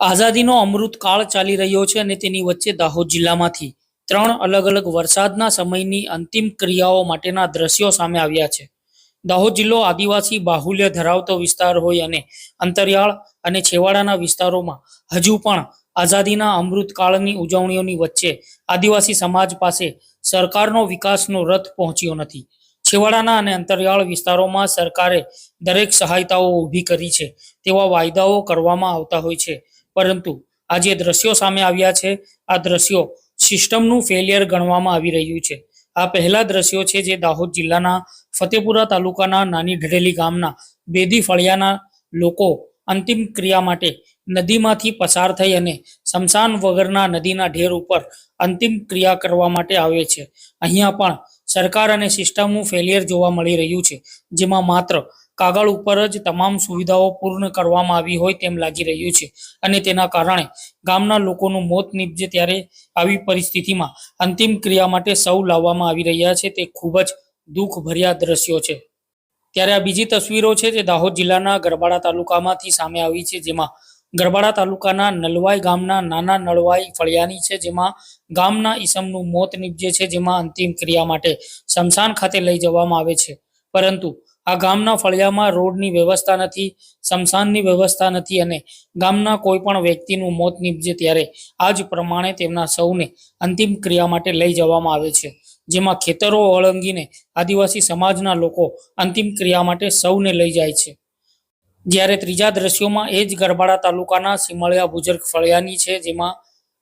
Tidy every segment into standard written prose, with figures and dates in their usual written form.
આઝાદીનો અમૃતકાળ ચાલી રહ્યો છે અને તેની વચ્ચે દાહોદ જિલ્લામાંથી 3 અલગ અલગ વરસાદના સમયની અંતિમ ક્રિયાઓ માટેના દ્રશ્યો સામે આવ્યા છે. દાહોદ જિલ્લો આદિવાસી બાહુલ્ય ધરાવતો વિસ્તાર હોય અને અંતરિયાળ અને છેવાડાના વિસ્તારોમાં હજુ પણ આઝાદીના અમૃતકાળની ઉજવણીઓની વચ્ચે આદિવાસી સમાજ પાસે સરકારનો વિકાસનો રથ પહોંચ્યો નથી. છેવાડાના અને અંતરિયાળ વિસ્તારોમાં સરકારે દરેક સહાયતાઓ ઊભી કરી છે તેવા વાયદાઓ કરવામાં આવતા હોય છે, પરંતુ આ જે દ્રશ્યો સામે આવ્યા છે આ દ્રશ્યો સિસ્ટમનું ફેલિયર ગણવામાં આવી રહ્યું છે. આ પહેલા દ્રશ્યો છે જે દાહોદ જિલ્લાના ફતેપુરા તાલુકાના નાની ઢઢેલી ગામના બેદી ફળિયાના લોકો અંતિમ ક્રિયા માટે નદીમાંથી પસાર થઈ અને સ્મશાન વગરના નદીના ઢેર ઉપર અંતિમ ક્રિયા કરવા માટે આવે છે. અહીંયા પણ સરકાર અને સિસ્ટમનું ફેલિયર જોવા મળી રહ્યું છે, જેમાં માત્ર કાગળ ઉપર જ તમામ સુવિધાઓ પૂર્ણ કરવામાં આવી હોય તેમ લાગી રહ્યું છે અને તેના કારણે ગામના લોકોનું મોત નીપજે ત્યારે આવી પરિસ્થિતિમાં અંતિમ ક્રિયા માટે સૌ લાવવામાં આવી રહ્યા છે તે ખૂબ જ દુઃખભર્યા દ્રશ્યો છે. ત્યારે આ બીજી તસવીરો છે જે દાહોદ જિલ્લાના ગરબાડા તાલુકામાંથી સામે આવી છે, જેમાં ગરબાડા તાલુકાના નલવાઈ ગામના નાના નળવાઈ ફળિયાની છે, જેમાં ગામના ઈસમનું મોત નીપજે છે, જેમાં અંતિમ ક્રિયા માટે સ્મશાન ખાતે લઈ જવામાં આવે છે. પરંતુ આ ગામના ફળિયામાં રોડની વ્યવસ્થા નથી, સ્મશાનની વ્યવસ્થા નથી અને ગામના કોઈ પણ વ્યક્તિનું મોત નીપજે ત્યારે આ જ પ્રમાણે તેમના સૌને અંતિમ ક્રિયા માટે લઈ જવામાં આવે છે, જેમાં ખેતરો ઓળંગીને આદિવાસી સમાજના લોકો અંતિમ ક્રિયા માટે સૌને લઈ જાય છે. જ્યારે ત્રીજા દ્રશ્યોમાં એ જ ગરબાડા તાલુકાના સિમળિયા બુજુર્ગ ફળિયાની છે, જેમાં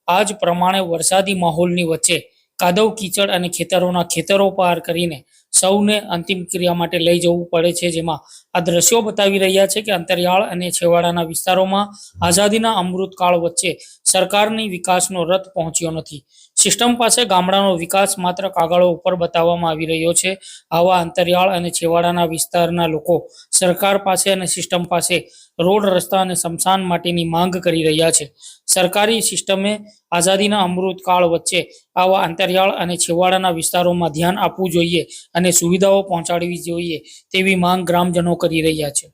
આ જ પ્રમાણે વરસાદી માહોલની વચ્ચે કાદવ કીચડ અને ખેતરો પાર કરીને સૌને અંતિમ ક્રિયા માટે લઈ જવું પડે છે. જેમાં આ દ્રશ્યો બતાવી રહ્યા છે કે અંતરિયાળ અને છેવાડાના વિસ્તારોમાં આઝાદીના અમૃતકાળ વચ્ચે સરકારની વિકાસનો રથ પહોંચ્યો નથી. સિસ્ટમ પાસે ગામડાનો વિકાસ માત્ર કાગળો ઉપર બતાવવામાં આવી રહ્યો છે. આવા અંતરિયાળ અને છેવાડાના વિસ્તારના લોકો સરકાર પાસે અને સિસ્ટમ પાસે રોડ, રસ્તા અને સ્મશાન માટેની માંગ કરી રહ્યા છે. સરકારી સિસ્ટમે આઝાદીના અમૃતકાળ વચ્ચે આવા અંતરિયાળ અને છેવાડાના વિસ્તારોમાં ધ્યાન આપવું જોઈએ અને સુવિધાઓ પહોંચાડવી જોઈએ તેવી માંગ ગ્રામજનો કરી રહ્યા છે.